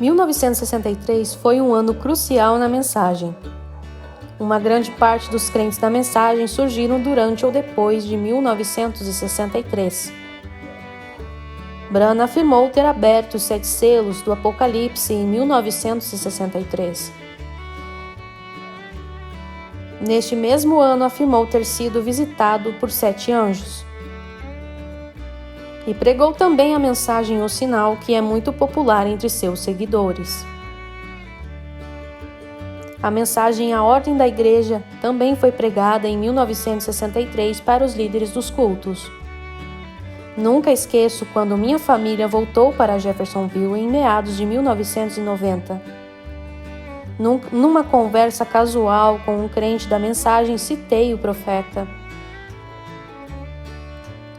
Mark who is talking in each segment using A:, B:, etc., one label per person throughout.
A: 1963 foi um ano crucial na mensagem. Uma grande parte dos crentes da mensagem surgiram durante ou depois de 1963. Branham afirmou ter aberto os 7 selos do Apocalipse em 1963. Neste mesmo ano, afirmou ter sido visitado por 7 anjos. E pregou também a mensagem O Sinal, que é muito popular entre seus seguidores. A mensagem A Ordem da Igreja também foi pregada em 1963 para os líderes dos cultos. Nunca esqueço quando minha família voltou para Jeffersonville em meados de 1990. Numa conversa casual com um crente da mensagem, citei o profeta.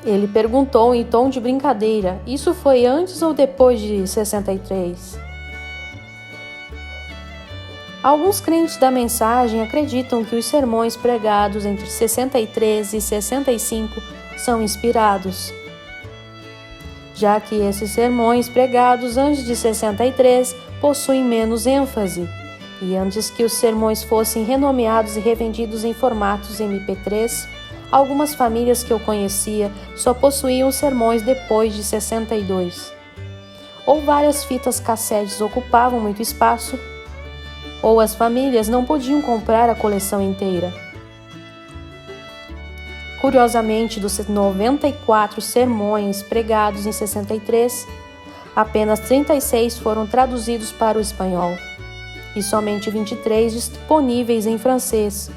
A: Ele perguntou em tom de brincadeira: isso foi antes ou depois de 63? Alguns crentes da mensagem acreditam que os sermões pregados entre 63 e 65 são inspirados, já que esses sermões pregados antes de 63 possuem menos ênfase, e antes que os sermões fossem renomeados e revendidos em formatos MP3, algumas famílias que eu conhecia só possuíam sermões depois de 62. Ou várias fitas cassetes ocupavam muito espaço, ou as famílias não podiam comprar a coleção inteira. Curiosamente, dos 94 sermões pregados em 63, apenas 36 foram traduzidos para o espanhol, e somente 23 disponíveis em francês.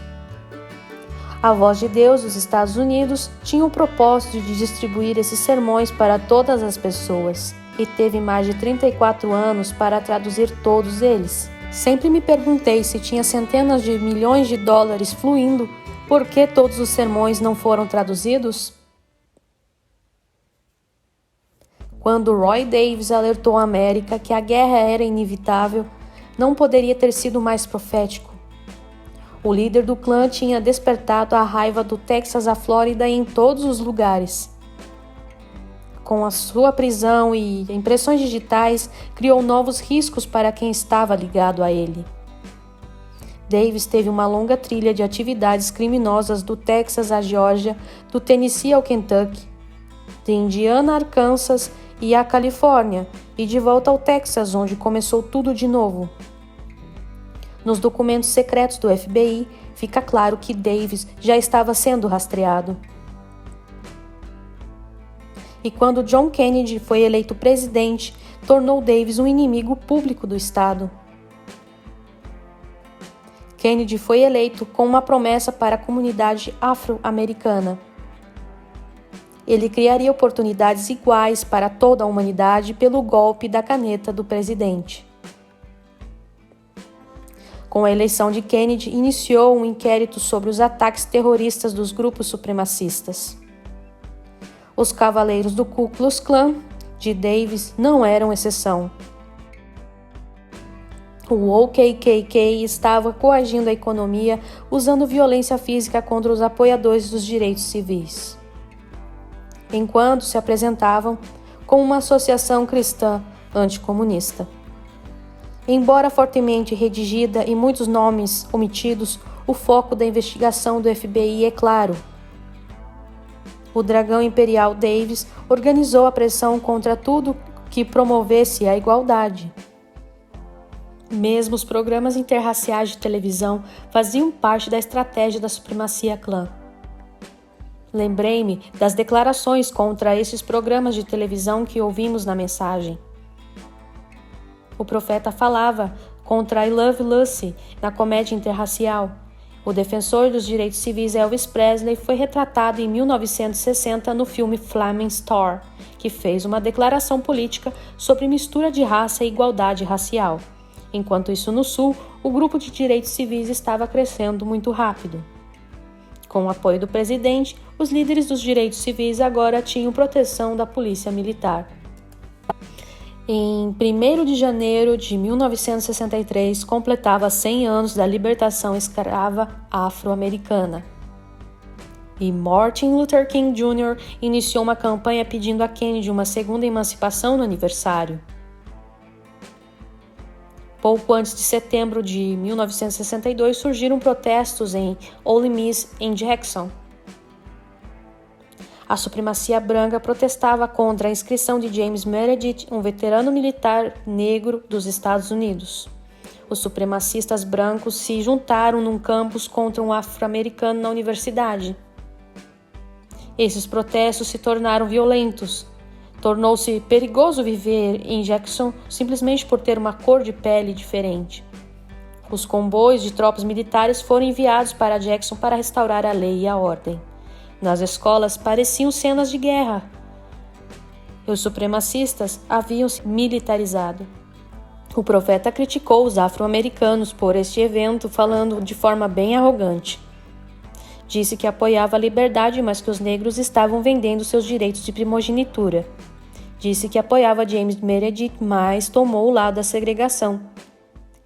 A: A Voz de Deus dos Estados Unidos tinha o propósito de distribuir esses sermões para todas as pessoas, e teve mais de 34 anos para traduzir todos eles. Sempre me perguntei se tinha centenas de milhões de dólares fluindo, por que todos os sermões não foram traduzidos? Quando Roy Davis alertou a América que a guerra era inevitável, não poderia ter sido mais profético. O líder do clã tinha despertado a raiva do Texas à Flórida e em todos os lugares. Com a sua prisão e impressões digitais, criou novos riscos para quem estava ligado a ele. Davis teve uma longa trilha de atividades criminosas do Texas à Geórgia, do Tennessee ao Kentucky, de Indiana a Arkansas e à Califórnia, e de volta ao Texas, onde começou tudo de novo. Nos documentos secretos do FBI, fica claro que Davis já estava sendo rastreado. E quando John Kennedy foi eleito presidente, tornou Davis um inimigo público do Estado. Kennedy foi eleito com uma promessa para a comunidade afro-americana. Ele criaria oportunidades iguais para toda a humanidade pelo golpe da caneta do presidente. Com a eleição de Kennedy, iniciou um inquérito sobre os ataques terroristas dos grupos supremacistas. Os cavaleiros do Ku Klux Klan de Davis não eram exceção. O OKKK estava coagindo a economia usando violência física contra os apoiadores dos direitos civis, enquanto se apresentavam como uma associação cristã anticomunista. Embora fortemente redigida e muitos nomes omitidos, o foco da investigação do FBI é claro. O dragão imperial Davis organizou a pressão contra tudo que promovesse a igualdade. Mesmo os programas interraciais de televisão faziam parte da estratégia da supremacia clã. Lembrei-me das declarações contra esses programas de televisão que ouvimos na mensagem. O profeta falava contra I Love Lucy na comédia interracial. O defensor dos direitos civis Elvis Presley foi retratado em 1960 no filme Flaming Star, que fez uma declaração política sobre mistura de raça e igualdade racial. Enquanto isso, no Sul, o grupo de direitos civis estava crescendo muito rápido. Com o apoio do presidente, os líderes dos direitos civis agora tinham proteção da polícia militar. Em 1º de janeiro de 1963, completava 100 anos da libertação escrava afro-americana. E Martin Luther King Jr. iniciou uma campanha pedindo a Kennedy uma segunda emancipação no aniversário. Pouco antes de setembro de 1962, surgiram protestos em Ole Miss, em Jackson. A supremacia branca protestava contra a inscrição de James Meredith, um veterano militar negro dos Estados Unidos. Os supremacistas brancos se juntaram num campus contra um afro-americano na universidade. Esses protestos se tornaram violentos. Tornou-se perigoso viver em Jackson simplesmente por ter uma cor de pele diferente. Os comboios de tropas militares foram enviados para Jackson para restaurar a lei e a ordem. Nas escolas pareciam cenas de guerra. Os supremacistas haviam se militarizado. O profeta criticou os afro-americanos por este evento, falando de forma bem arrogante. Disse que apoiava a liberdade, mas que os negros estavam vendendo seus direitos de primogenitura. Disse que apoiava James Meredith, mas tomou o lado da segregação.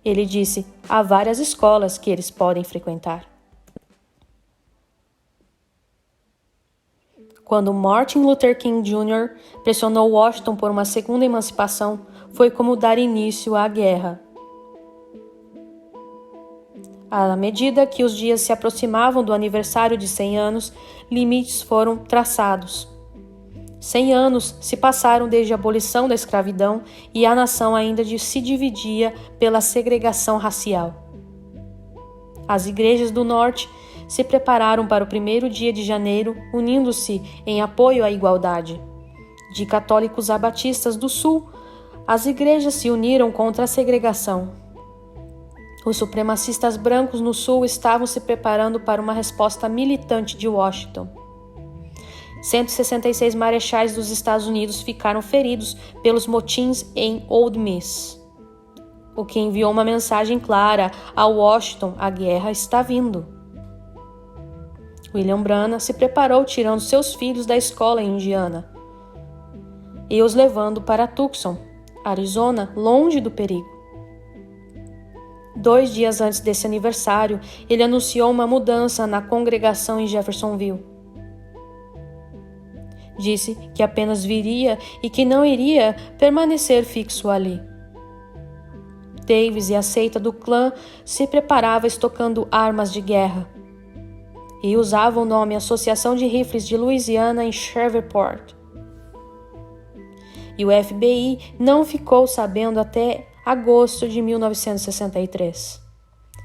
A: Ele disse: há várias escolas que eles podem frequentar. Quando Martin Luther King Jr. pressionou Washington por uma segunda emancipação, foi como dar início à guerra. À medida que os dias se aproximavam do aniversário de 100 anos, limites foram traçados. 100 anos se passaram desde a abolição da escravidão e a nação ainda se dividia pela segregação racial. As igrejas do norte se prepararam para o primeiro dia de janeiro, unindo-se em apoio à igualdade. De católicos a batistas do sul, as igrejas se uniram contra a segregação. Os supremacistas brancos no sul estavam se preparando para uma resposta militante de Washington. 166 marechais dos Estados Unidos ficaram feridos pelos motins em Ole Miss, o que enviou uma mensagem clara a Washington: a guerra está vindo. William Branagh se preparou tirando seus filhos da escola em Indiana e os levando para Tucson, Arizona, longe do perigo. 2 dias antes desse aniversário, ele anunciou uma mudança na congregação em Jeffersonville. Disse que apenas viria e que não iria permanecer fixo ali. Davis e a seita do clã se preparava estocando armas de guerra e usava o nome Associação de Rifles de Louisiana em Shreveport. E o FBI não ficou sabendo até agosto de 1963.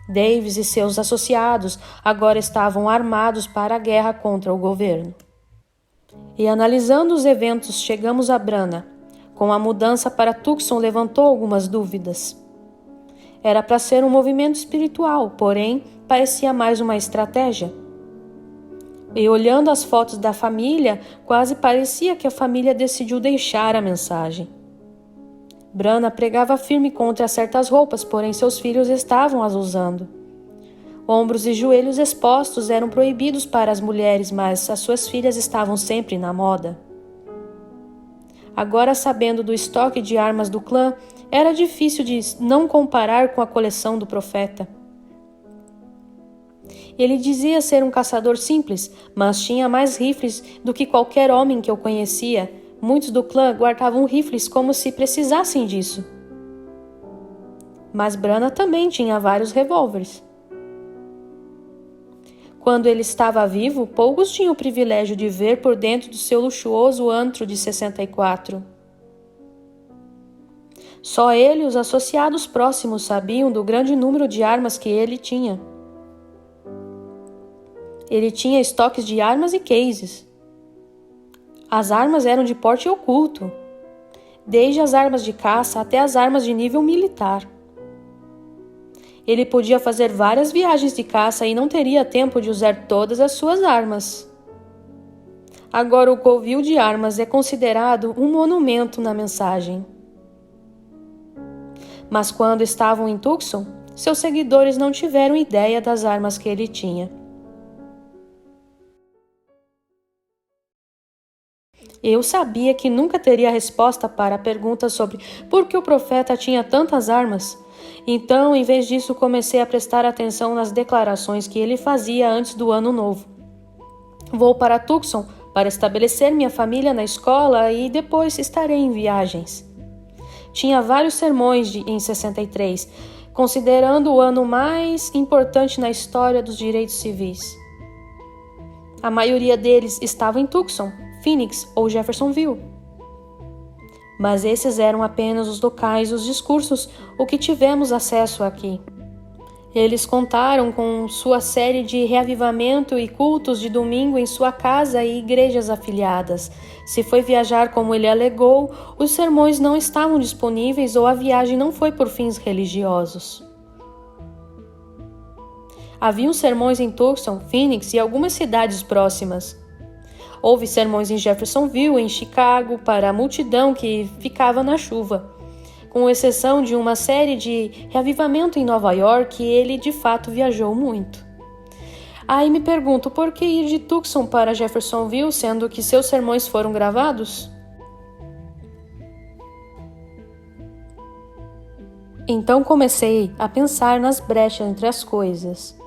A: Davis e seus associados agora estavam armados para a guerra contra o governo. E analisando os eventos, chegamos a Branagh. Com a mudança para Tucson, levantou algumas dúvidas. Era para ser um movimento espiritual, porém, parecia mais uma estratégia. E olhando as fotos da família, quase parecia que a família decidiu deixar a mensagem. Branagh pregava firme contra certas roupas, porém seus filhos estavam as usando. Ombros e joelhos expostos eram proibidos para as mulheres, mas as suas filhas estavam sempre na moda. Agora, sabendo do estoque de armas do clã, era difícil de não comparar com a coleção do profeta. Ele dizia ser um caçador simples, mas tinha mais rifles do que qualquer homem que eu conhecia. Muitos do clã guardavam rifles como se precisassem disso. Mas Branagh também tinha vários revólveres. Quando ele estava vivo, poucos tinham o privilégio de ver por dentro do seu luxuoso antro de 64. Só ele e os associados próximos sabiam do grande número de armas que ele tinha. Ele tinha estoques de armas e cases. As armas eram de porte oculto, desde as armas de caça até as armas de nível militar. Ele podia fazer várias viagens de caça e não teria tempo de usar todas as suas armas. Agora o covil de armas é considerado um monumento na mensagem. Mas quando estavam em Tucson, seus seguidores não tiveram ideia das armas que ele tinha. Eu sabia que nunca teria resposta para a pergunta sobre por que o profeta tinha tantas armas. Então, em vez disso, comecei a prestar atenção nas declarações que ele fazia antes do ano novo. Vou para Tucson para estabelecer minha família na escola e depois estarei em viagens. tinha vários sermões em 63, considerando o ano mais importante na história dos direitos civis. A maioria deles estava em Tucson, Phoenix ou Jeffersonville. Mas esses eram apenas os locais, os discursos, o que tivemos acesso aqui. Eles contaram com sua série de reavivamento e cultos de domingo em sua casa e igrejas afiliadas. Se foi viajar como ele alegou, os sermões não estavam disponíveis ou a viagem não foi por fins religiosos. Haviam sermões em Tucson, Phoenix e algumas cidades próximas. Houve sermões em Jeffersonville, em Chicago, para a multidão que ficava na chuva. Com exceção de uma série de reavivamento em Nova York, ele de fato viajou muito. Aí me pergunto, por que ir de Tucson para Jeffersonville, sendo que seus sermões foram gravados? Então comecei a pensar nas brechas entre as coisas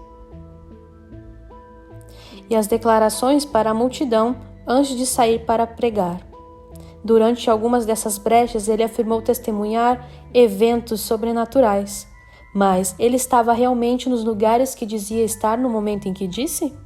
A: e as declarações para a multidão antes de sair para pregar. Durante algumas dessas brechas, ele afirmou testemunhar eventos sobrenaturais. Mas ele estava realmente nos lugares que dizia estar no momento em que disse?